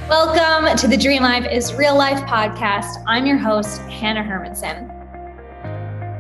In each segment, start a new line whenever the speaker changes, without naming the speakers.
Welcome to the Dream Life is Real Life podcast. I'm your host, Hannah Hermanson.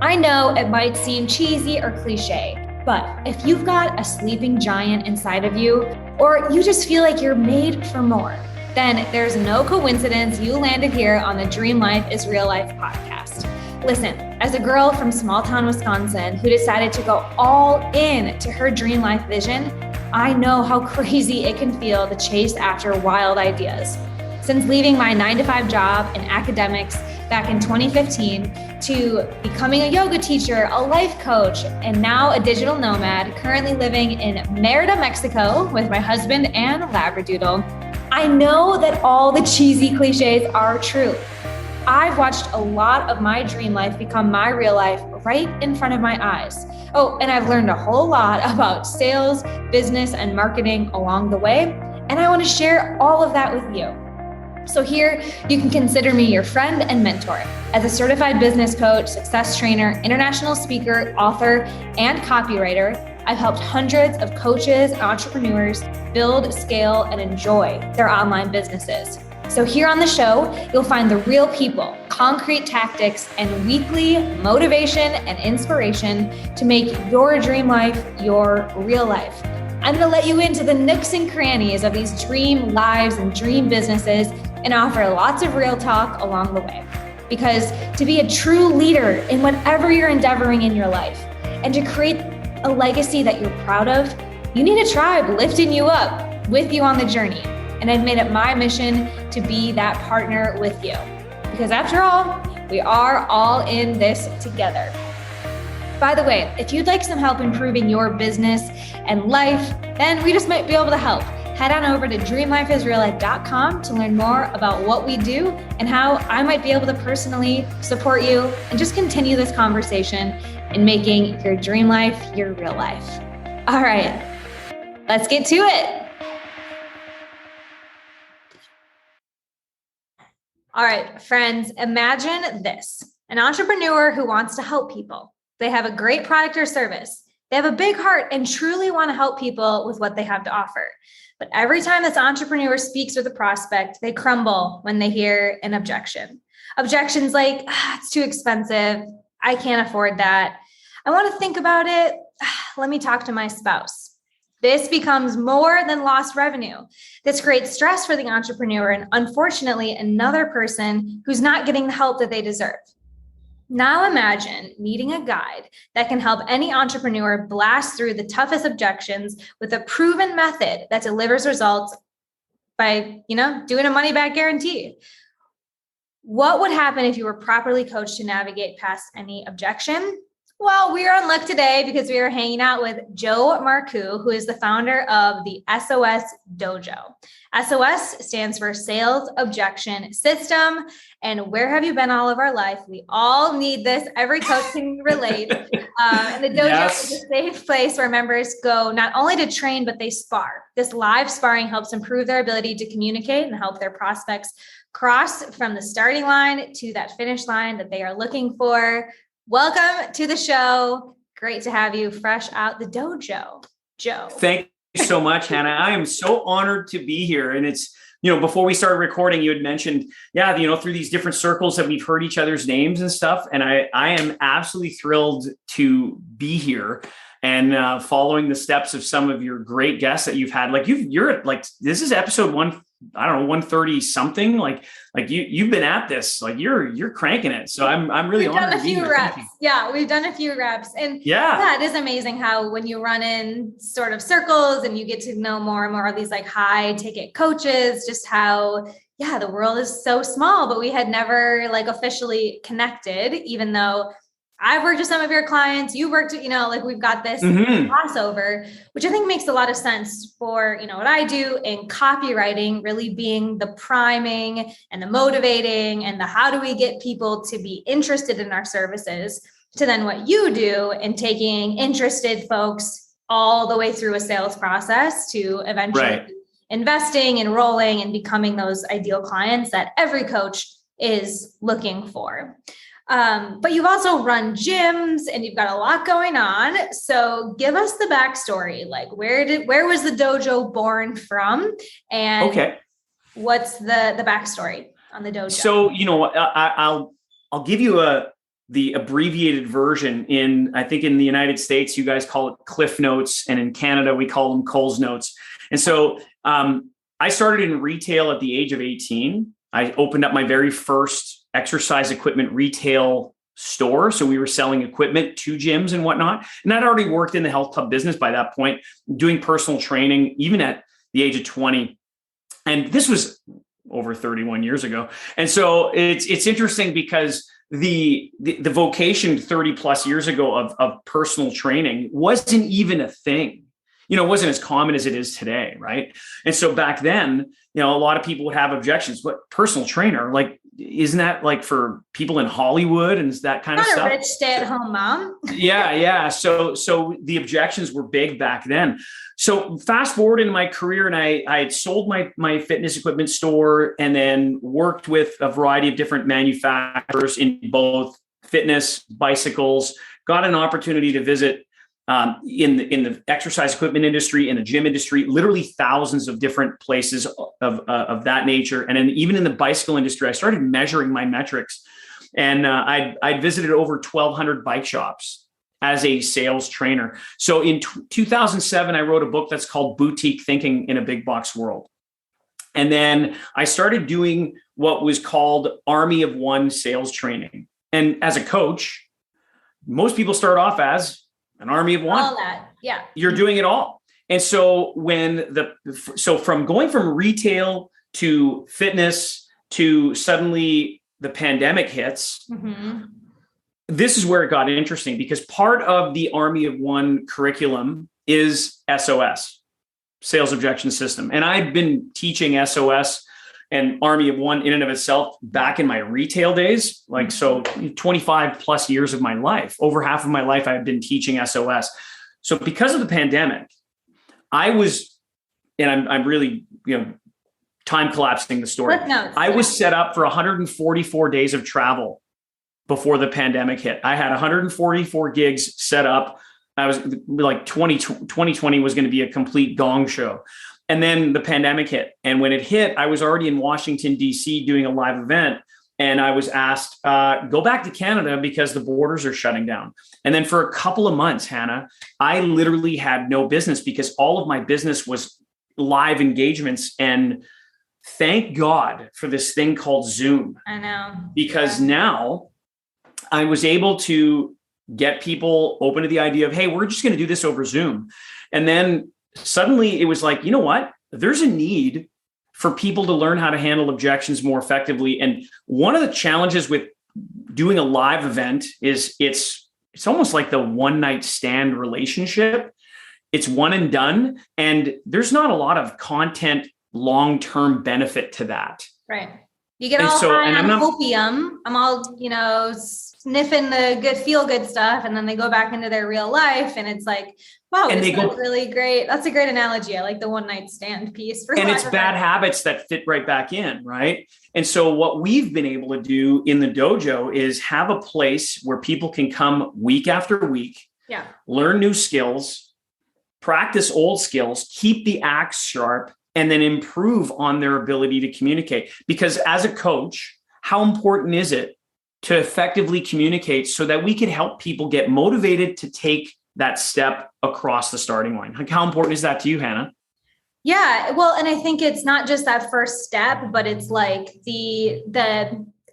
I know it might seem cheesy or cliche, but if you've got a sleeping giant inside of you, or you just feel like you're made for more, then there's no coincidence you landed here on the Dream Life is Real Life podcast. Listen, as a girl from small town Wisconsin who decided to go all in to her dream life vision, I know how crazy it can feel to chase after wild ideas. Since leaving my 9-to-5 job in academics back in 2015 to becoming a yoga teacher, a life coach, and now a digital nomad, currently living in Merida, Mexico with my husband and Labradoodle, I know that all the cheesy cliches are true. I've watched a lot of my dream life become my real life right in front of my eyes. Oh, and I've learned a whole lot about sales, business, and marketing along the way, and I want to share all of that with you. So here, you can consider me your friend and mentor. As a certified business coach, success trainer, international speaker, author, and copywriter, I've helped hundreds of coaches and entrepreneurs build, scale, and enjoy their online businesses. So here on the show, you'll find the real people, concrete tactics, and weekly motivation and inspiration to make your dream life your real life. I'm going to let you into the nooks and crannies of these dream lives and dream businesses and offer lots of real talk along the way. Because to be a true leader in whatever you're endeavoring in your life and to create a legacy that you're proud of, you need a tribe lifting you up with you on the journey. And I've made it my mission to be that partner with you. Because after all, we are all in this together. By the way, if you'd like some help improving your business and life, then we just might be able to help. Head on over to dreamlifeisreallife.com to learn more about what we do and how I might be able to personally support you and just continue this conversation in making your dream life your real life. All right, let's get to it. All right, friends, imagine this: an entrepreneur who wants to help people. They have a great product or service. They have a big heart and truly want to help people with what they have to offer. But every time this entrepreneur speaks with a prospect, they crumble when they hear an objection. Objections like, it's too expensive. I can't afford that. I want to think about it. Let me talk to my spouse. This becomes more than lost revenue. This creates stress for the entrepreneur and, unfortunately, another person who's not getting the help that they deserve. Now imagine meeting a guide that can help any entrepreneur blast through the toughest objections with a proven method that delivers results by, doing a money-back guarantee. What would happen if you were properly coached to navigate past any objection? Well, we are on luck today because we are hanging out with Joe Marcoux, who is the founder of the SOS Dojo. SOS stands for Sales Objection System. And where have you been all of our life? We all need this. Every coach can relate. And the dojo is a safe place where members go not only to train, but they spar. This live sparring helps improve their ability to communicate and help their prospects cross from the starting line to that finish line that they are looking for. Welcome to the show. Great to have you fresh out the dojo, Joe.
Thank you so much, Hannah. I am so honored to be here. And it's, before we started recording, you had mentioned, through these different circles that we've heard each other's names and stuff. And I am absolutely thrilled to be here and following the steps of some of your great guests that you've had. This is episode 130 something. You've been at this, you're cranking it. So I'm really honored.
We've done a few reps. Yeah, we've done a few reps. And yeah, it is amazing how when you run in sort of circles and you get to know more and more of these high ticket coaches, just how, the world is so small, but we had never officially connected, even though I've worked with some of your clients, you worked, we've got this crossover, which I think makes a lot of sense for, what I do in copywriting, really being the priming and the motivating and the how do we get people to be interested in our services, to then what you do in taking interested folks all the way through a sales process to eventually investing, enrolling, and becoming those ideal clients that every coach is looking for. But you've also run gyms and you've got a lot going on. So give us the backstory. Like where was the dojo born from? And What's the backstory on the dojo?
So, I'll give you the abbreviated version. I think in the United States, you guys call it Cliff Notes, and in Canada, we call them Coles Notes. And so I started in retail at the age of 18. I opened up my very first exercise equipment retail store. So we were selling equipment to gyms and whatnot. And I'd already worked in the health club business by that point, doing personal training, even at the age of 20. And this was over 31 years ago. And so it's interesting because the vocation 30 plus years ago of personal training wasn't even a thing. It wasn't as common as it is today, right? And so back then, a lot of people would have objections. But personal trainer, like, isn't that like for people in Hollywood and that kind of stuff?
Not a rich stay-at-home mom.
Yeah. So the objections were big back then. So fast forward in my career, and I had sold my fitness equipment store, and then worked with a variety of different manufacturers in both fitness, bicycles. Got an opportunity to visit in the exercise equipment industry, in the gym industry, literally thousands of different places of that nature. And then even in the bicycle industry, I started measuring my metrics, and I'd visited over 1,200 bike shops as a sales trainer. So in 2007, I wrote a book that's called Boutique Thinking in a Big Box World. And then I started doing what was called Army of One sales training. And as a coach, most people start off as an army of one.
All that, yeah.
You're doing it all. And so from going from retail to fitness to suddenly the pandemic hits, this is where it got interesting, because part of the Army of One curriculum is SOS, Sales Objection System. And I've been teaching SOS and Army of One in and of itself back in my retail days, 25 plus years of my life, over half of my life, I've been teaching SOS. So because of the pandemic, I'm really, time collapsing the story. I was set up for 144 days of travel before the pandemic hit. I had 144 gigs set up. I was like 2020 was going to be a complete gong show. And then the pandemic hit. And when it hit, I was already in Washington, D.C. doing a live event. And I was asked, go back to Canada because the borders are shutting down. And then for a couple of months, Hannah, I literally had no business because all of my business was live engagements. And thank God for this thing called Zoom.
I know.
Because now I was able to get people open to the idea of, hey, we're just going to do this over Zoom. And then suddenly it was like, you know what? There's a need for people to learn how to handle objections more effectively. And one of the challenges with doing a live event is it's almost like the one night stand relationship. It's one and done. And there's not a lot of content long-term benefit to that.
Right. You get all high on opium. I'm all, sniffing the good, feel good stuff. And then they go back into their real life. And it's like, wow, that's really great. That's a great analogy. I like the one night stand piece.
And it's bad habits that fit right back in, right? And so what we've been able to do in the dojo is have a place where people can come week after week, learn new skills, practice old skills, keep the axe sharp, and then improve on their ability to communicate. Because as a coach, how important is it to effectively communicate so that we can help people get motivated to take that step across the starting line? Like, how important is that to you, Hannah?
Yeah, well, and I think it's not just that first step, but it's like the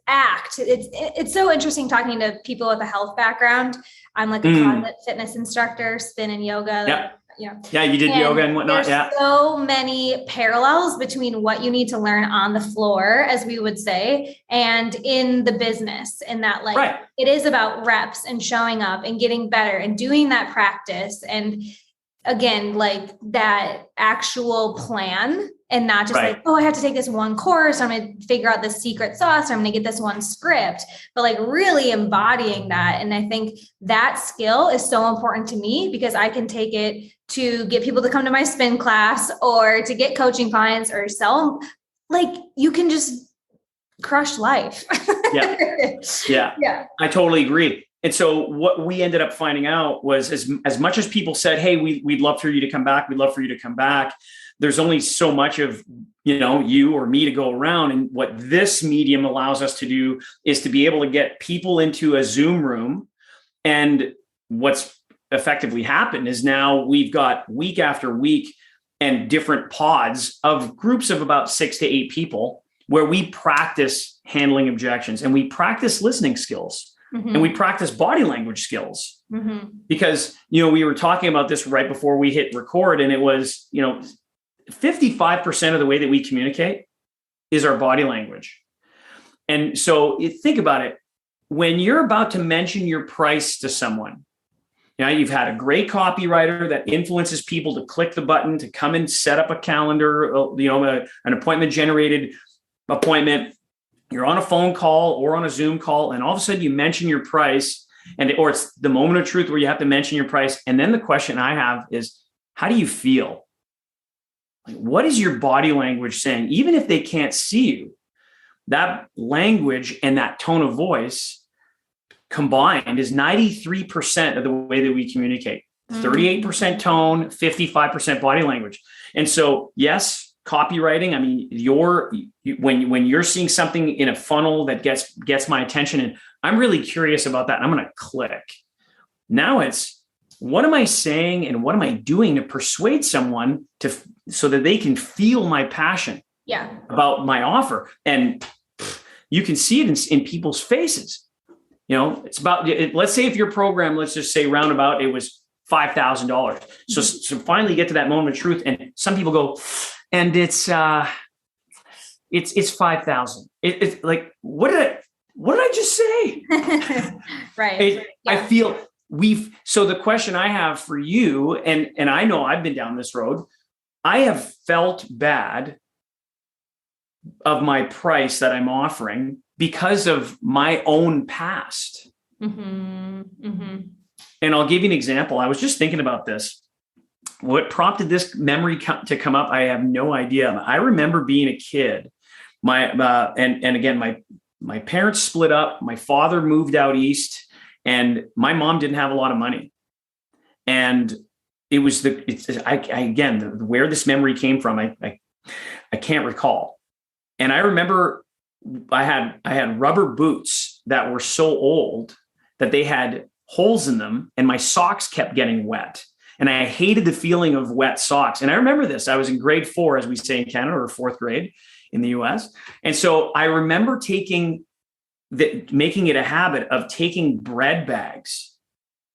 act. It's so interesting talking to people with a health background. I'm like a closet fitness instructor, spin and yoga.
Yeah, you did yoga and whatnot.
There's so many parallels between what you need to learn on the floor, as we would say, and in the business. And that It is about reps and showing up and getting better and doing that practice. And again, like that actual plan, and not just like, oh, I have to take this one course, I'm going to figure out the secret sauce, or I'm going to get this one script, but like really embodying that. And I think that skill is so important to me because I can take it to get people to come to my spin class or to get coaching clients or sell. Like you can just crush life. Yeah. I
totally agree. And so what we ended up finding out was as much as people said, hey, we'd love for you to come back. We'd love for you to come back. there's only so much of, you or me to go around. And what this medium allows us to do is to be able to get people into a Zoom room. And what's effectively happened is now we've got week after week and different pods of groups of about 6 to 8 people where we practice handling objections, and we practice listening skills, and we practice body language skills. Because, we were talking about this right before we hit record, and it was, 55% of the way that we communicate is our body language. And so think about it. When you're about to mention your price to someone, you've had a great copywriter that influences people to click the button, to come and set up a calendar, an appointment generated appointment. You're on a phone call or on a Zoom call, and all of a sudden you mention your price, or it's the moment of truth where you have to mention your price. And then the question I have is, how do you feel? Like, what is your body language saying? Even if they can't see you, that language and that tone of voice combined is 93% of the way that we communicate. 38% tone, 55% body language. And so, yes, copywriting. I mean, when you're seeing something in a funnel that gets my attention, and I'm really curious about that, and I'm going to click. Now it's, what am I saying and what am I doing to persuade someone so that they can feel my passion about my offer? And you can see it in people's faces. It's about, let's say if your program, let's just say roundabout, it was $5,000. So finally get to that moment of truth. And some people go, and it's 5,000. It's like, what did I just say?
Right.
I feel so the question I have for you, and I know I've been down this road, I have felt bad of my price that I'm offering because of my own past. And I'll give you an example. I was just thinking about this. What prompted this memory to come up, I have no idea. I remember being a kid. My parents split up. My father moved out east, and my mom didn't have a lot of money. And it was where this memory came from, I can't recall. And I remember I had rubber boots that were so old that they had holes in them, and my socks kept getting wet. And I hated the feeling of wet socks. And I remember this. I was in grade 4, as we say in Canada, or 4th grade in the US. And so I remember making it a habit of taking bread bags.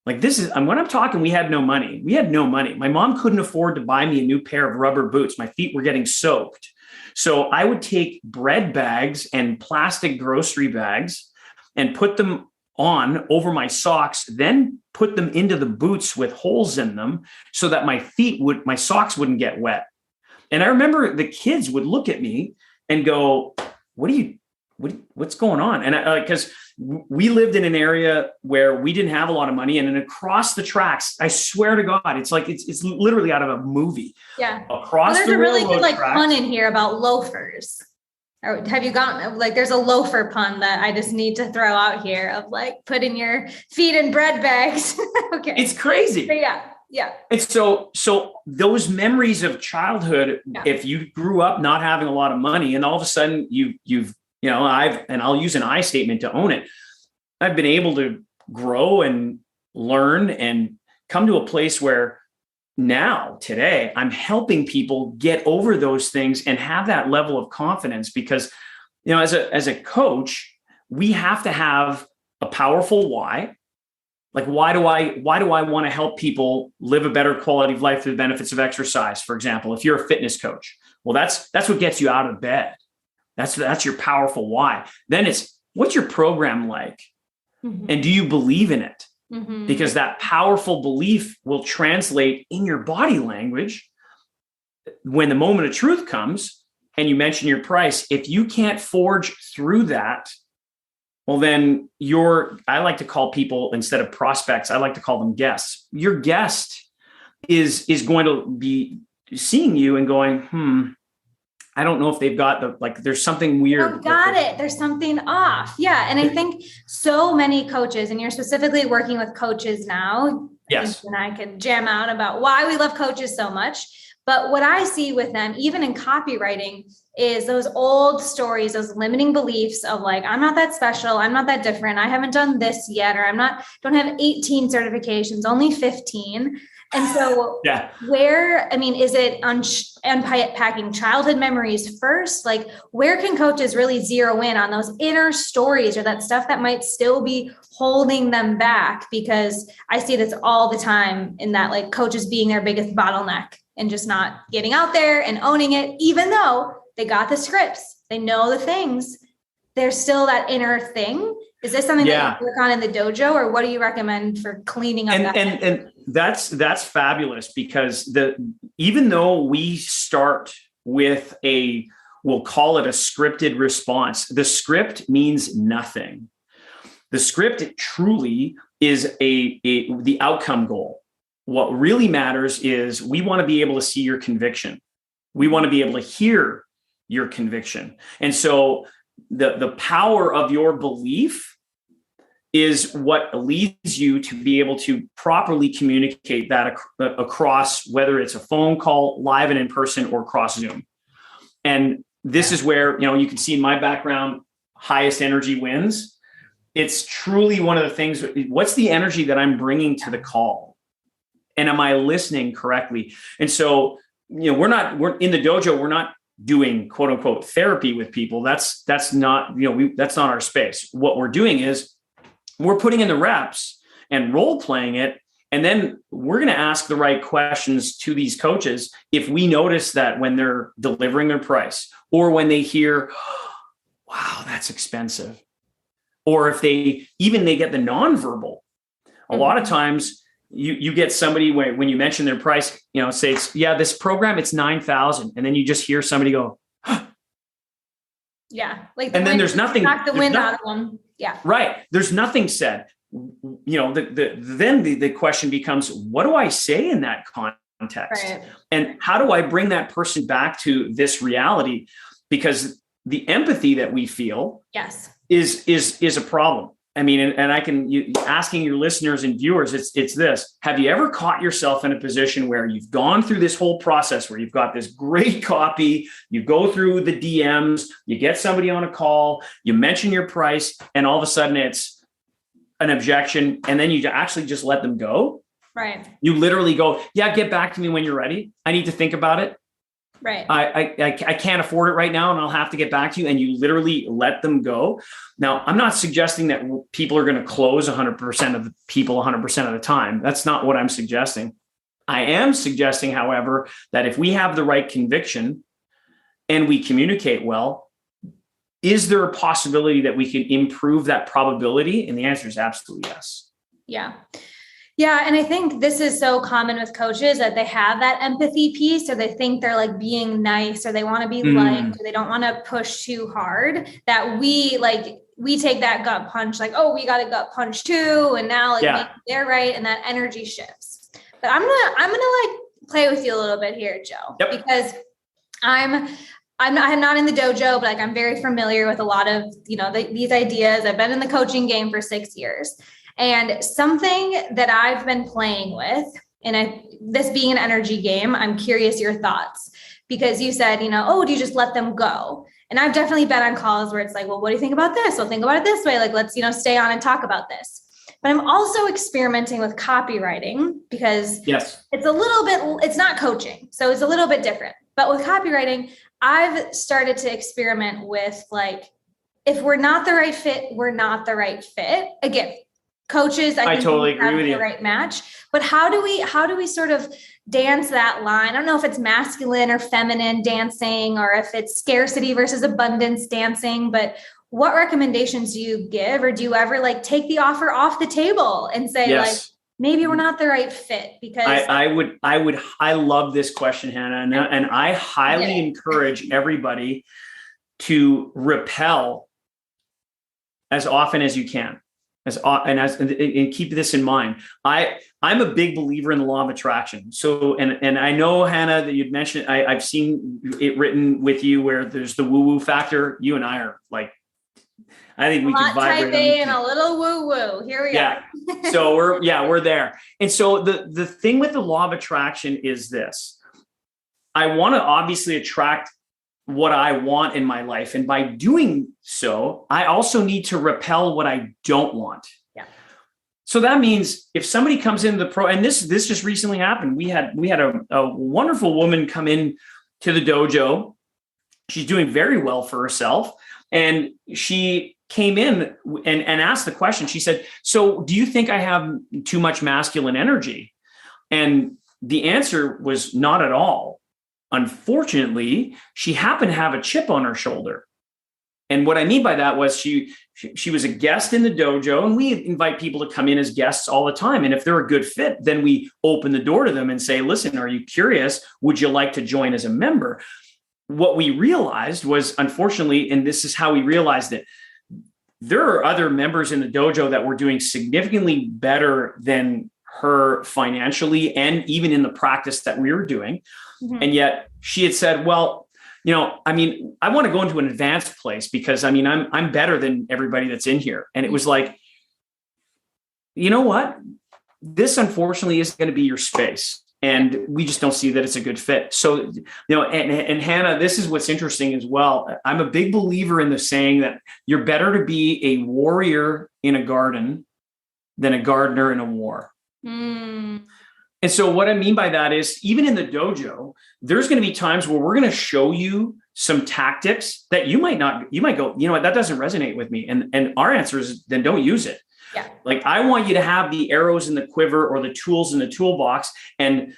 Like, this is, when I'm talking, we had no money. My mom couldn't afford to buy me a new pair of rubber boots. My feet were getting soaked. So I would take bread bags and plastic grocery bags and put them on over my socks, then put them into the boots with holes in them so that my socks wouldn't get wet. And I remember the kids would look at me and go, what's going on? And because we lived in an area where we didn't have a lot of money, and then across the tracks, I swear to God, it's like, it's literally out of a movie.
Yeah.
Across
there's
the
a really good
tracks,
pun in here about loafers. Or have you gotten, there's a loafer pun that I just need to throw out here of putting your feet in bread bags. Okay.
It's crazy.
But yeah.
And so those memories of childhood, if you grew up not having a lot of money, and all of a sudden I'll use an I statement to own it. I've been able to grow and learn and come to a place where now, today, I'm helping people get over those things and have that level of confidence, because, as a coach, we have to have a powerful why. Like, why do I want to help people live a better quality of life through the benefits of exercise? For example, if you're a fitness coach, well, that's what gets you out of bed. That's your powerful why. Then it's, what's your program like? And do you believe in it? Because that powerful belief will translate in your body language when the moment of truth comes and you mention your price. If you can't forge through that, well, then I like to call people, instead of prospects, I like to call them guests. Your guest is going to be seeing you and going, I don't know if they've got there's something weird.
There's something off. Yeah. And I think so many coaches, and you're specifically working with coaches now.
Yes.
And I could jam out about why we love coaches so much. But what I see with them, even in copywriting, is those old stories, those limiting beliefs of like, I'm not that special, I'm not that different, I haven't done this yet, or don't have 18 certifications, only 15. And so is it unpacking childhood memories first? Like, where can coaches really zero in on those inner stories or that stuff that might still be holding them back? Because I see this all the time in that, like, coaches being their biggest bottleneck and just not getting out there and owning it, even though they got the scripts, they know the things, there's still that inner thing. Is this something that you work on in the dojo, or what do you recommend for cleaning up that?
And that's fabulous, because even though we start with we'll call it a scripted response, the script means nothing. The script truly is the outcome goal. What really matters is we want to be able to see your conviction. We want to be able to hear your conviction. And so the power of your belief is what leads you to be able to properly communicate that across, whether it's a phone call, live and in person, or cross Zoom. And this is where, you can see in my background, highest energy wins. It's truly one of the things. What's the energy that I'm bringing to the call? And am I listening correctly? And so, we're in the dojo, we're not doing quote unquote therapy with people. That's not, that's not our space. What we're doing is we're putting in the reps and role playing it. And then we're going to ask the right questions to these coaches if we notice that when they're delivering their price, or when they hear, wow, that's expensive. Or if they get the nonverbal. A lot of times you get somebody when you mention their price, say this program, it's 9,000. And then you just hear somebody go,
yeah.
And then there's nothing.
Knock the wind out of them. Yeah.
Right. There's nothing said. Then the question becomes, what do I say in that context? Right. And how do I bring that person back to this reality? Because the empathy that we feel is a problem. I mean, and I can asking your listeners and viewers, it's this. Have you ever caught yourself in a position where you've gone through this whole process where you've got this great copy, you go through the DMs, you get somebody on a call, you mention your price, and all of a sudden it's an objection, and then you actually just let them go?
Right.
You literally go, get back to me when you're ready. I need to think about it.
Right.
I can't afford it right now, and I'll have to get back to you. And you literally let them go. Now, I'm not suggesting that people are going to close 100% of the people 100% of the time. That's not what I'm suggesting. I am suggesting, however, that if we have the right conviction and we communicate well, is there a possibility that we can improve that probability? And the answer is absolutely yes.
Yeah. Yeah. And I think this is so common with coaches that they have that empathy piece, or they think they're like being nice, or they want to be liked, or they don't want to push too hard, that we take that gut punch, like, oh, we got a gut punch too. And now maybe they're right. And that energy shifts. But I'm going to play with you a little bit here, Joe, because I'm not in the dojo, but I'm very familiar with a lot of, these ideas. I've been in the coaching game for 6 years. And something that I've been playing with, and this being an energy game, I'm curious your thoughts, because you said, do you just let them go? And I've definitely been on calls where it's like, well, what do you think about this? Well, think about it this way. Like, let's, stay on and talk about this. But I'm also experimenting with copywriting, because it's not coaching. So it's a little bit different. But with copywriting, I've started to experiment with, like, if we're not the right fit, we're not the right fit. Again, coaches, I think
totally agree with you.
The right match. But how do we sort of dance that line? I don't know if it's masculine or feminine dancing, or if it's scarcity versus abundance dancing, but what recommendations do you give? Or do you ever take the offer off the table and say, maybe we're not the right fit? Because
I love this question, Hannah. And I highly encourage everybody to repel as often as you can. And keep this in mind. I'm a big believer in the law of attraction. So, and I know, Hannah, that you'd mentioned, I've seen it written with you where there's the woo-woo factor. You and I are I think we can vibrate.
Type A and a little woo-woo. Here we are.
So we're there. And so the thing with the law of attraction is this. I want to obviously attract what I want in my life. And by doing so, I also need to repel what I don't want.
Yeah.
So that means if somebody comes into the and this just recently happened. We had a wonderful woman come in to the dojo. She's doing very well for herself. And she came in and asked the question. She said, so do you think I have too much masculine energy? And the answer was not at all. Unfortunately, she happened to have a chip on her shoulder. And what I mean by that was she was a guest in the dojo, and we invite people to come in as guests all the time. And if they're a good fit, then we open the door to them and say, listen, are you curious? Would you like to join as a member? What we realized was, unfortunately, and this is how we realized it, there are other members in the dojo that were doing significantly better than her financially and even in the practice that we were doing. Mm-hmm. And yet she had said, well, I want to go into an advanced place because I'm better than everybody that's in here. And it was like, you know what? This unfortunately isn't going to be your space. And we just don't see that it's a good fit. So, and Hannah, this is what's interesting as well. I'm a big believer in the saying that you're better to be a warrior in a garden than a gardener in a war. Mm. And so what I mean by that is, even in the dojo, there's going to be times where we're going to show you some tactics that you might go, you know what, that doesn't resonate with me. And our answer is, then don't use it. Yeah. Like, I want you to have the arrows in the quiver or the tools in the toolbox. And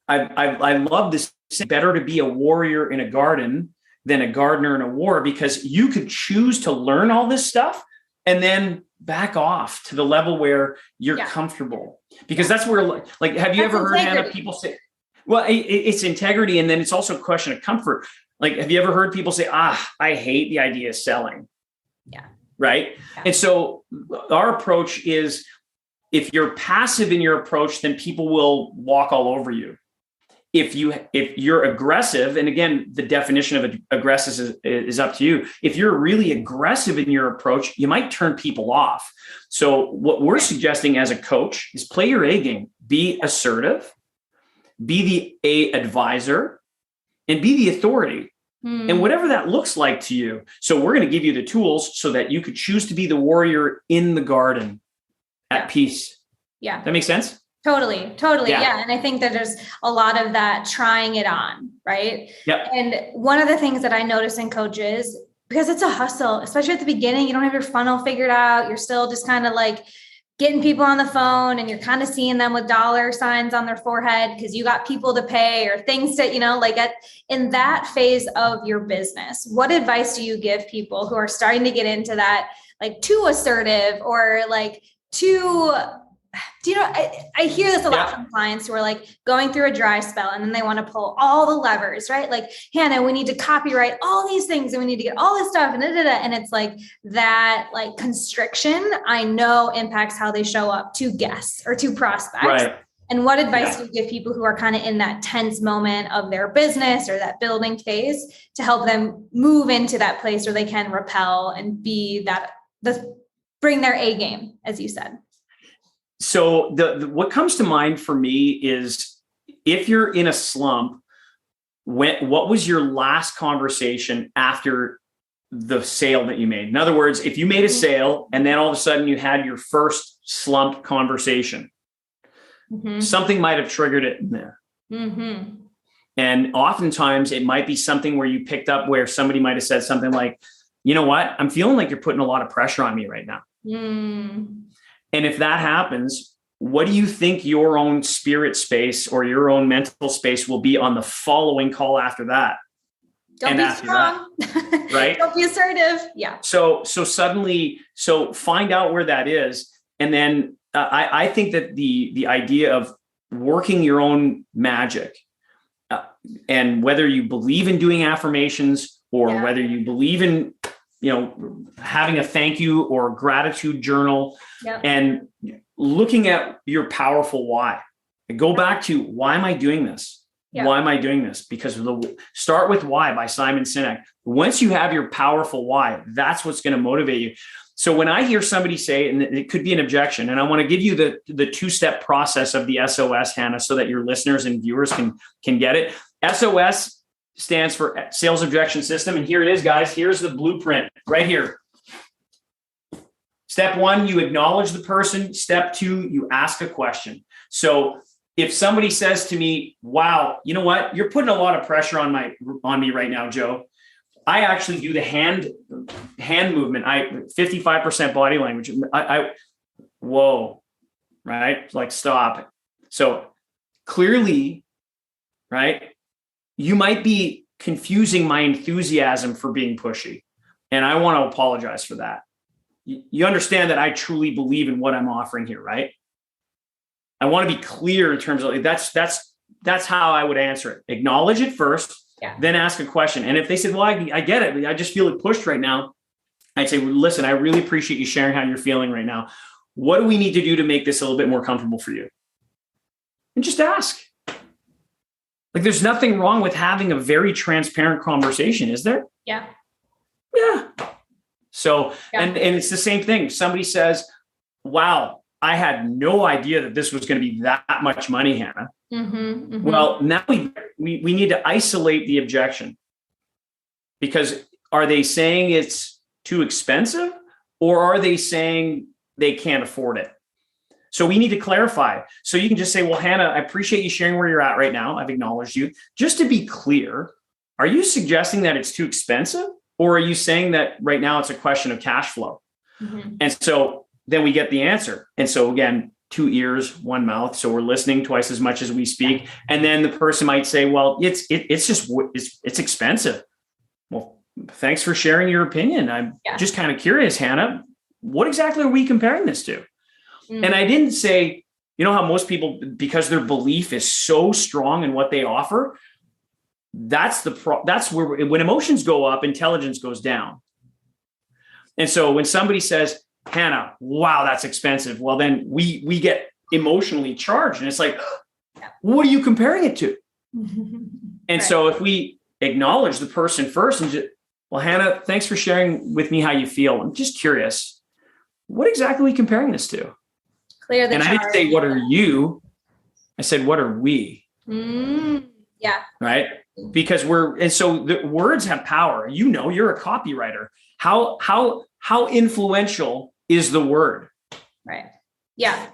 I love this. Better to be a warrior in a garden than a gardener in a war, because you could choose to learn all this stuff and then back off to the level where you're comfortable. Because that's where, like, have you ever heard, Hannah, people say, well, it's integrity. And then it's also a question of comfort. Like, have you ever heard people say, I hate the idea of selling? Yeah. Right. Yeah. And so our approach is, if you're passive in your approach, then people will walk all over you. If you're aggressive, and again, the definition of aggressive is up to you. If you're really aggressive in your approach, you might turn people off. So what we're suggesting as a coach is play your A game, be assertive, be the A advisor, and be the authority. And whatever that looks like to you. So we're going to give you the tools so that you could choose to be the warrior in the garden at peace. Yeah. That makes sense?
Totally. Yeah. And I think that there's a lot of that trying it on, right? Yep. And one of the things that I notice in coaches, because it's a hustle, especially at the beginning, you don't have your funnel figured out. You're still just kind of like getting people on the phone, and you're kind of seeing them with dollar signs on their forehead because you got people to pay or things that, in that phase of your business. What advice do you give people who are starting to get into that, like, too assertive or like too, I hear this a lot from clients who are like going through a dry spell, and then they want to pull all the levers, right? Like, Hannah, we need to copyright all these things, and we need to get all this stuff, and and it's like that, like, constriction, I know impacts how they show up to guests or to prospects. Right. And what advice do you give people who are kind of in that tense moment of their business or that building phase to help them move into that place where they can repel and be bring their A game, as you said?
So what comes to mind for me is, if you're in a slump, what was your last conversation after the sale that you made? In other words, if you made a sale and then all of a sudden you had your first slump conversation, something might have triggered it in there. Mm-hmm. And oftentimes it might be something where you picked up where somebody might have said something like, you know what, I'm feeling like you're putting a lot of pressure on me right now. And if that happens, what do you think your own spirit space or your own mental space will be on the following call after that?
Don't be strong.
That, right?
Don't be assertive. Yeah.
So find out where that is. And then I think that the idea of working your own magic, and whether you believe in doing affirmations or whether you believe in, having a thank you or gratitude journal, and looking at your powerful why. Go back to, why am I doing this? Yeah. Why am I doing this? Because Start with Why by Simon Sinek. Once you have your powerful why, that's what's going to motivate you. So when I hear somebody say, and it could be an objection, and I want to give you the two-step process of the SOS, Hannah, so that your listeners and viewers can get it. SOS stands for Sales Objection System. And here it is, guys. Here's the blueprint right here. Step 1, you acknowledge the person. Step 2, you ask a question. So if somebody says to me, wow, you know what? You're putting a lot of pressure on me right now, Joe. I actually do the hand movement. 55% body language. Whoa, right? Like, stop. So clearly, right, you might be confusing my enthusiasm for being pushy. And I want to apologize for that. You understand that I truly believe in what I'm offering here, right? I want to be clear in terms of that's how I would answer it. Acknowledge it first, then ask a question. And if they said, well, I get it, I just feel it pushed right now, I'd say, well, listen, I really appreciate you sharing how you're feeling right now. What do we need to do to make this a little bit more comfortable for you? And just ask. Like, there's nothing wrong with having a very transparent conversation, is there?
Yeah.
Yeah. So, and it's the same thing. Somebody says, wow, I had no idea that this was going to be that much money, Hannah. Well, now we need to isolate the objection, because are they saying it's too expensive, or are they saying they can't afford it? So we need to clarify. So you can just say, well, Hannah, I appreciate you sharing where you're at right now. I've acknowledged you. Just to be clear, are you suggesting that it's too expensive? Or are you saying that right now it's a question of cash flow? And so then we get the answer. And so again, 2 ears, 1 mouth. So we're listening twice as much as we speak. And then the person might say, well, it's expensive. Well, thanks for sharing your opinion. I'm just kind of curious, Hannah, what exactly are we comparing this to? And I didn't say, you know how most people, because their belief is so strong in what they offer, that's where when emotions go up, intelligence goes down. And so when somebody says, Hannah, wow, that's expensive, well, then we get emotionally charged, and it's like, what are you comparing it to? And so if we acknowledge the person first and just, well, Hannah, thanks for sharing with me how you feel. I'm just curious, what exactly are we comparing this to?
Clear the charge.
I didn't say, what are you? I said, what are we?
Yeah.
Right. Because so the words have power. You know, you're a copywriter. How influential is the word? Right.
Yeah.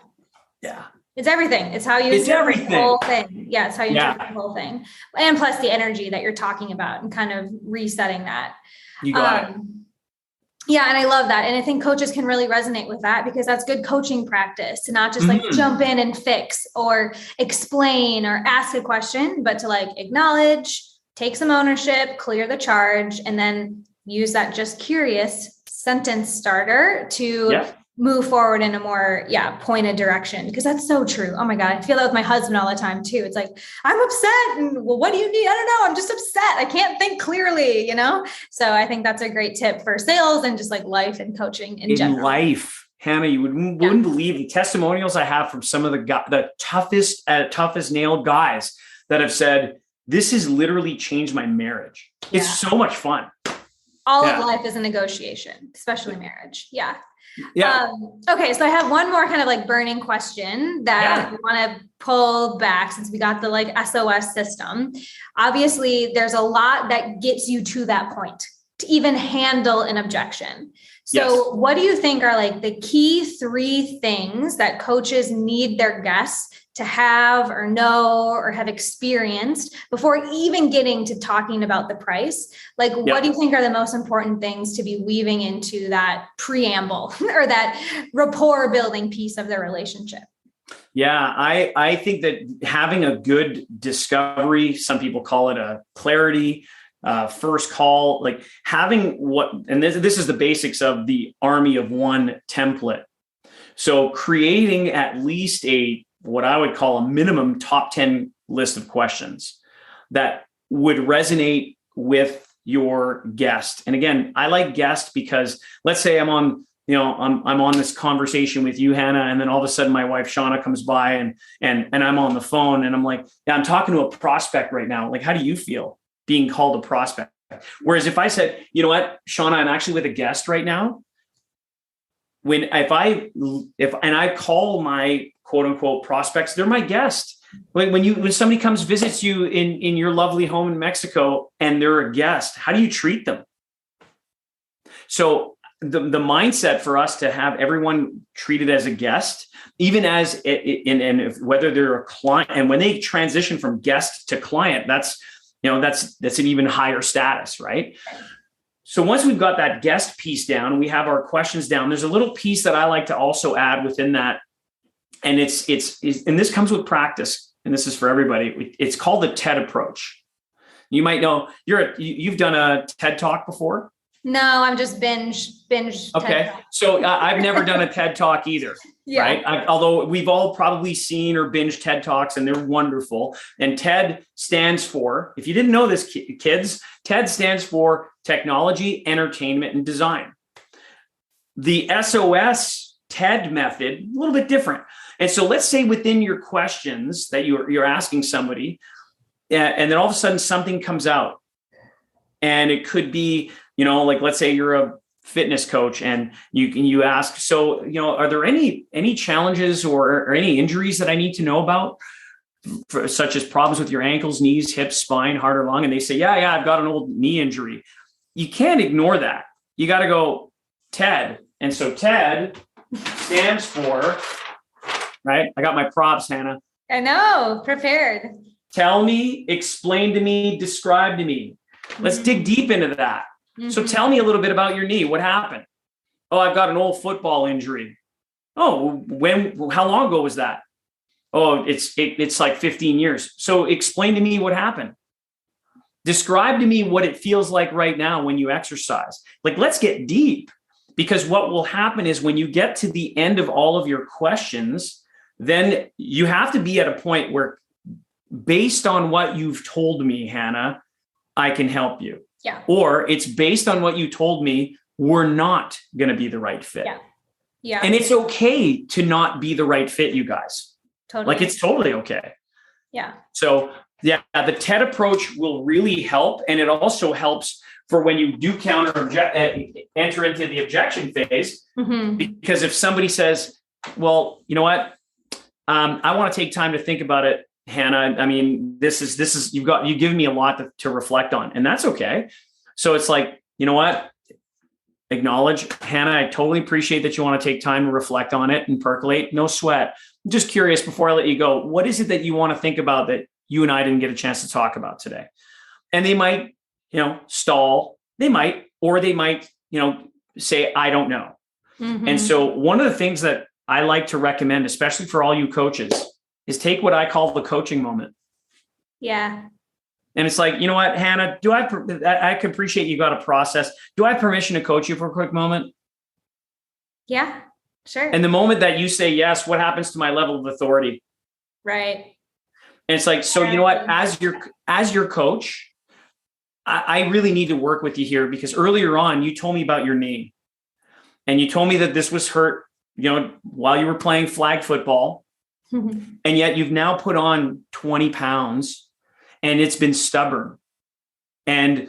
Yeah.
It's everything. It's how you interpret the whole thing. Yeah. It's how you interpret the whole thing. And plus the energy that you're talking about and kind of resetting that.
You got it.
Yeah. And I love that. And I think coaches can really resonate with that, because that's good coaching practice to not just like jump in and fix or explain or ask a question, but to like acknowledge, take some ownership, clear the charge, and then use that just curious sentence starter to move forward in a more pointed direction. Because that's so true. Oh my God. I feel that with my husband all the time too. It's like, I'm upset. And well, what do you need? I don't know. I'm just upset. I can't think clearly, you know? So I think that's a great tip for sales and just like life and coaching in general.
In life, Hannah, you wouldn't believe the testimonials I have from some of the toughest nailed guys that have said, this has literally changed my marriage. It's so much fun.
All of life is a negotiation, especially marriage. Yeah.
Yeah.
Okay. So I have one more kind of like burning question that we want to pull back, since we got the like SOS system. Obviously there's a lot that gets you to that point to even handle an objection. So what do you think are like the key 3 things that coaches need their guests to have or know or have experienced before even getting to talking about the price? Like, what do you think are the most important things to be weaving into that preamble or that rapport building piece of their relationship?
Yeah, I think that having a good discovery, some people call it a clarity, first call, like having this is the basics of the army of one template. So creating at least what I would call a minimum top 10 list of questions that would resonate with your guest. And again, I like guest because let's say I'm on this conversation with you, Hannah, and then all of a sudden my wife, Shauna, comes by and I'm on the phone and I'm like, I'm talking to a prospect right now. Like, how do you feel being called a prospect? Whereas if I said, you know what, Shauna, I'm actually with a guest right now. If I call my quote unquote prospects, they're my guest. when somebody comes visits you in your lovely home in Mexico and they're a guest, how do you treat them? So the mindset for us to have everyone treated as a guest, even as whether they're a client, and when they transition from guest to client, that's an even higher status, right? So once we've got that guest piece down, we have our questions down. There's a little piece that I like to also add within that, and it's and this comes with practice, and this is for everybody. It's called the TED approach. You might know you've done a TED Talk before.
No, I'm just binge.
Okay. So I've never done a TED Talk either. Yeah. Right. Although we've all probably seen or binged TED Talks, and they're wonderful. And TED stands for, if you didn't know this, kids, TED stands for Technology, Entertainment, and Design. The SOS TED method, a little bit different. And so let's say within your questions that you're asking somebody, and then all of a sudden something comes out, and it could be, like let's say you're a fitness coach and you ask, so, are there any challenges or any injuries that I need to know about, such as problems with your ankles, knees, hips, spine, heart, or lung? And they say, yeah, I've got an old knee injury. You can't ignore that. You got to go TED. And so TED stands for, right? I got my props, Hannah.
I know, prepared.
Tell me, explain to me, describe to me. Let's dig deep into that. Mm-hmm. So tell me a little bit about your knee. What happened? Oh, I've got an old football injury. Oh, how long ago was that? Oh, it's like 15 years. So explain to me what happened. Describe to me what it feels like right now when you exercise. Like, let's get deep, because what will happen is when you get to the end of all of your questions, then you have to be at a point where, based on what you've told me, Hannah, I can help you.
Yeah.
Or it's based on what you told me, we're not going to be the right fit.
Yeah. Yeah.
And it's okay to not be the right fit, you guys.
Totally.
Like, it's totally okay.
Yeah.
So yeah, the TED approach will really help. And it also helps for when you do enter into the objection phase, mm-hmm. because if somebody says, well, you know what? I want to take time to think about it, Hannah. I mean, this is, you've given me a lot to reflect on, and that's okay. So it's like, you know what? Acknowledge, Hannah, I totally appreciate that you want to take time to reflect on it and percolate. No sweat. I'm just curious, before I let you go, what is it that you want to think about that you and I didn't get a chance to talk about today? And they might, stall. They might say, I don't know. Mm-hmm. And so one of the things that I like to recommend, especially for all you coaches, is take what I call the coaching moment.
Yeah.
And it's like, you know what, Hannah, I can appreciate you got a process. Do I have permission to coach you for a quick moment?
Yeah, sure.
And the moment that you say yes, what happens to my level of authority?
Right.
And it's like, so you know what, as your coach, I really need to work with you here, because earlier on you told me about your knee, and you told me that this was hurt, while you were playing flag football. Mm-hmm. And yet you've now put on 20 pounds and it's been stubborn. And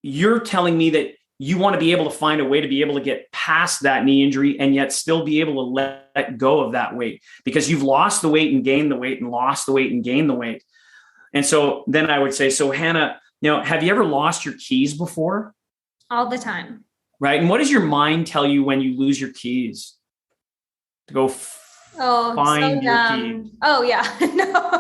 you're telling me that you want to be able to find a way to be able to get past that knee injury and yet still be able to let go of that weight, because you've lost the weight and gained the weight and lost the weight and gained the weight. And so then I would say, so Hannah, have you ever lost your keys before?
All the time.
Right. And what does your mind tell you when you lose your keys? To go find your keys.
Oh yeah. No.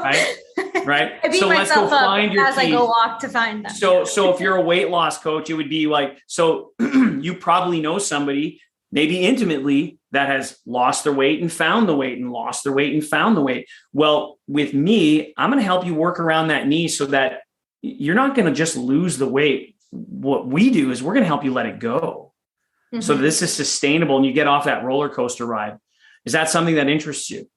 Right.
I beat myself up as I go walk to find them.
So if you're a weight loss coach, it would be like, so you probably know somebody, maybe intimately, that has lost their weight and found the weight and lost their weight and found the weight. Well, with me, I'm going to help you work around that knee so that you're not going to just lose the weight. What we do is we're going to help you let it go. Mm-hmm. So this is sustainable and you get off that roller coaster ride. Is that something that interests you?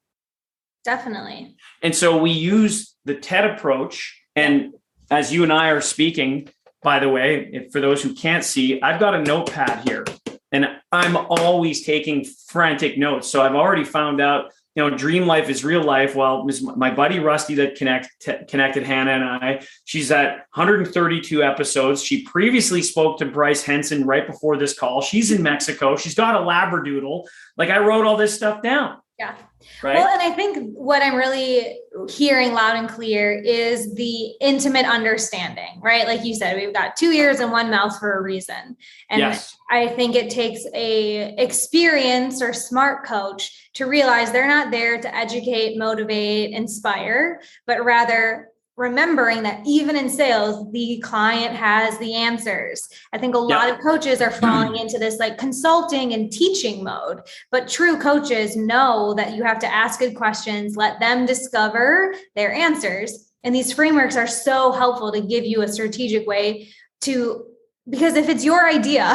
Definitely.
And so we use the TED approach. And as you and I are speaking, by the way, for those who can't see, I've got a notepad here and I'm always taking frantic notes. So I've already found out, dream life is real life. Well, my buddy Rusty that connected Hannah and I, she's at 132 episodes. She previously spoke to Bryce Henson right before this call. She's in Mexico. She's got a Labradoodle. Like, I wrote all this stuff down.
Yeah.
Right.
Well, and I think what I'm really hearing loud and clear is the intimate understanding, right? Like you said, we've got 2 ears and 1 mouth for a reason. And
Yes.
I think it takes a experienced or smart coach to realize they're not there to educate, motivate, inspire, but rather remembering that even in sales, the client has the answers. I think a lot of coaches are falling into this like consulting and teaching mode, but true coaches know that you have to ask good questions, let them discover their answers. And these frameworks are so helpful to give you a strategic way to, because if it's your idea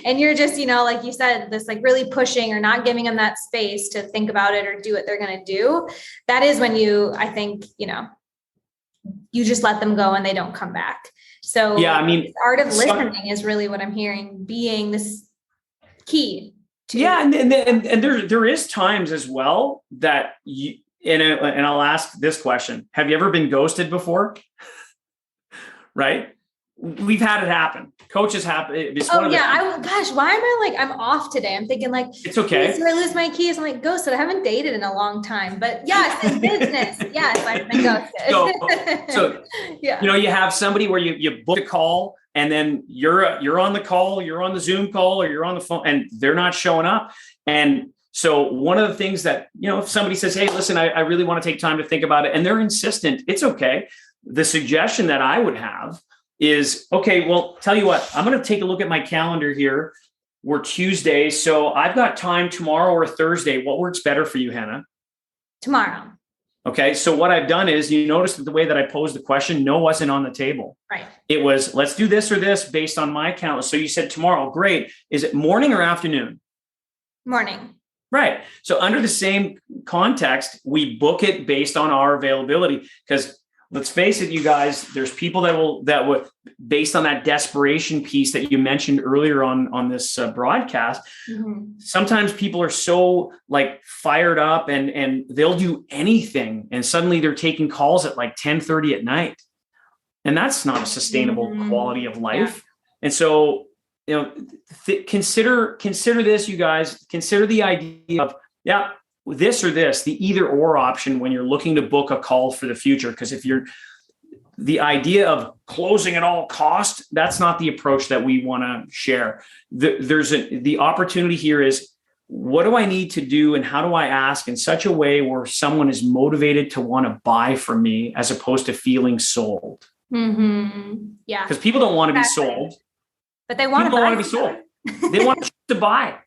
and you're just, like you said, this like really pushing or not giving them that space to think about it or do what they're going to do, that is when I think, you just let them go and they don't come back. So the art of listening is really what I'm hearing being this key to.
Yeah. And there is times as well that and I'll ask this question. Have you ever been ghosted before? Right. We've had it happen. Coaches have.
Why am I I'm off today? I'm thinking like,
it's okay.
Did I lose my keys? I'm like, ghosted. I haven't dated in a long time, but yes, in business, yes, I've been ghosted.
So you have somebody where you book a call and then you're on the call, you're on the Zoom call, or you're on the phone, and they're not showing up. And so one of the things that, if somebody says, hey, listen, I really want to take time to think about it, and they're insistent, it's okay. The suggestion that I would have is, okay, well, tell you what, I'm going to take a look at my calendar here. We're Tuesday. So I've got time tomorrow or Thursday. What works better for you, Hannah?
Tomorrow.
Okay. So what I've done is, you notice that the way that I posed the question, no wasn't on the table.
Right.
It was, let's do this or this based on my calendar. So you said tomorrow. Great. Is it morning or afternoon?
Morning. Right.
So under the same context, we book it based on our availability, because let's face it, you guys, there's people that will, based on that desperation piece that you mentioned earlier on this broadcast. Mm-hmm. Sometimes people are so like fired up and they'll do anything. And suddenly they're taking calls at like 10:30 at night. And that's not a sustainable quality of life. Yeah. And so, consider this, you guys, consider the idea of, this or this, the either or option when you're looking to book a call for the future. Because if the idea of closing at all cost, that's not the approach that we want to share. The opportunity here is, what do I need to do and how do I ask in such a way where someone is motivated to want to buy from me as opposed to feeling sold?
Mm-hmm. Yeah.
Because people don't want to be sold.
But they want
to be sold. They want to buy.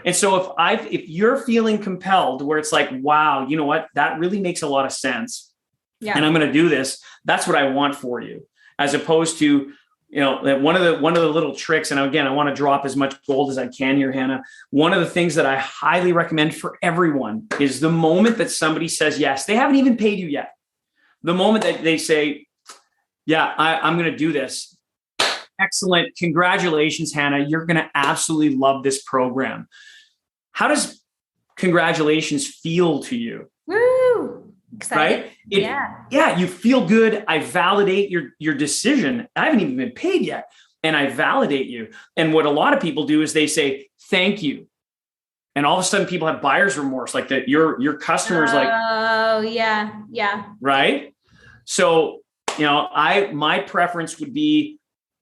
And so if you're feeling compelled where it's like, wow, you know what, that really makes a lot of sense. Yeah. And I'm going to do this. That's what I want for you. As opposed to, one of the little tricks. And again, I want to drop as much gold as I can here, Hannah. One of the things that I highly recommend for everyone is the moment that somebody says yes, they haven't even paid you yet. The moment that they say, I'm going to do this. Excellent. Congratulations, Hannah. You're going to absolutely love this program. How does congratulations feel to you?
Woo! Excited.
Right? You feel good. I validate your decision. I haven't even been paid yet. And I validate you. And what a lot of people do is they say, thank you. And all of a sudden people have buyer's remorse, like that your customers
oh, yeah.
Right. So, my preference would be,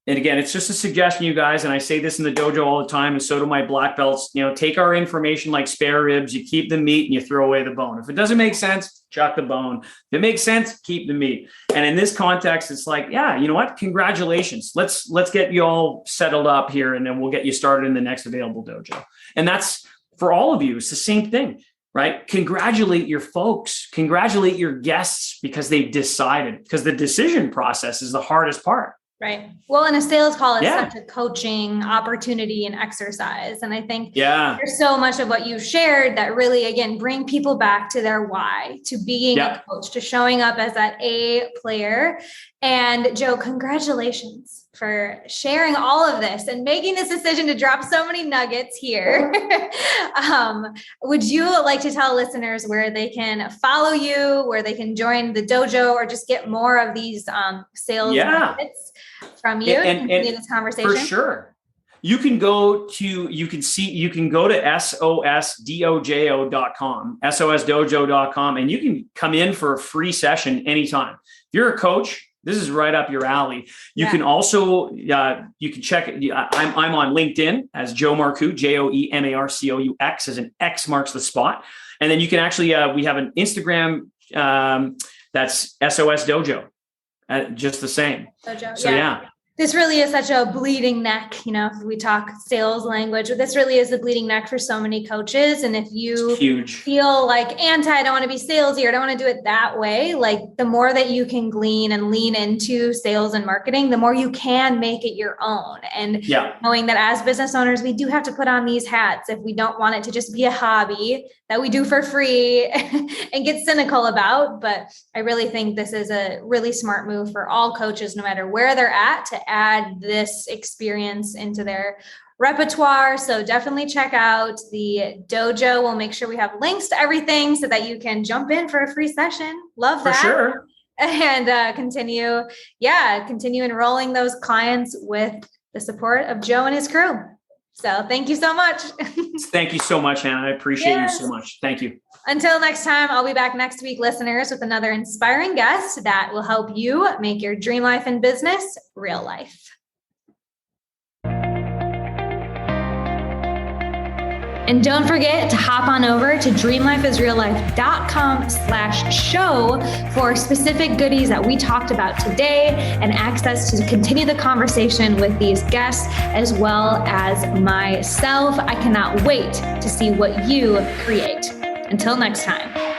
and again, it's just a suggestion, you guys, and I say this in the dojo all the time, and so do my black belts, take our information like spare ribs, you keep the meat and you throw away the bone. If it doesn't make sense, chuck the bone. If it makes sense, keep the meat. And in this context, it's like, you know what? Congratulations. Let's get you all settled up here, and then we'll get you started in the next available dojo. And that's for all of you. It's the same thing, right? Congratulate your folks, congratulate your guests because they've decided, because the decision process is the hardest part.
Right. Well, in a sales call, it's such a coaching opportunity and exercise. And I think there's so much of what you've shared that really, again, bring people back to their why, to being a coach, to showing up as that A player. And Joe, congratulations for sharing all of this and making this decision to drop so many nuggets here. Would you like to tell listeners where they can follow you, where they can join the dojo, or just get more of these sales nuggets from you and continue this conversation?
For sure. You can go to SOSDojo.com, SOSdojo.com, and you can come in for a free session anytime. If you're a coach, this is right up your alley. You can also, you can check, I'm on LinkedIn as Joe Marcoux, JoeMarcoux, as an X marks the spot. And then you can actually, we have an Instagram that's SOS Dojo, just the same.
Dojo,
so yeah.
This really is such a bleeding neck. You know, if we talk sales language, this really is the bleeding neck for so many coaches. And if you feel like I don't want to be salesy or I don't want to do it that way, like the more that you can glean and lean into sales and marketing, the more you can make it your own. And knowing that as business owners, we do have to put on these hats if we don't want it to just be a hobby that we do for free and get cynical about. But I really think this is a really smart move for all coaches, no matter where they're at, to add this experience into their repertoire. So definitely check out the dojo. We'll make sure we have links to everything so that you can jump in for a free session. Love that.
For sure.
And continue enrolling those clients with the support of Joe and his crew. So thank you so much.
Thank you so much, Hannah. I appreciate you so much. Thank you.
Until next time, I'll be back next week, listeners, with another inspiring guest that will help you make your dream life and business real life. And don't forget to hop on over to dreamlifeisreallife.com/show for specific goodies that we talked about today and access to continue the conversation with these guests as well as myself. I cannot wait to see what you create. Until next time.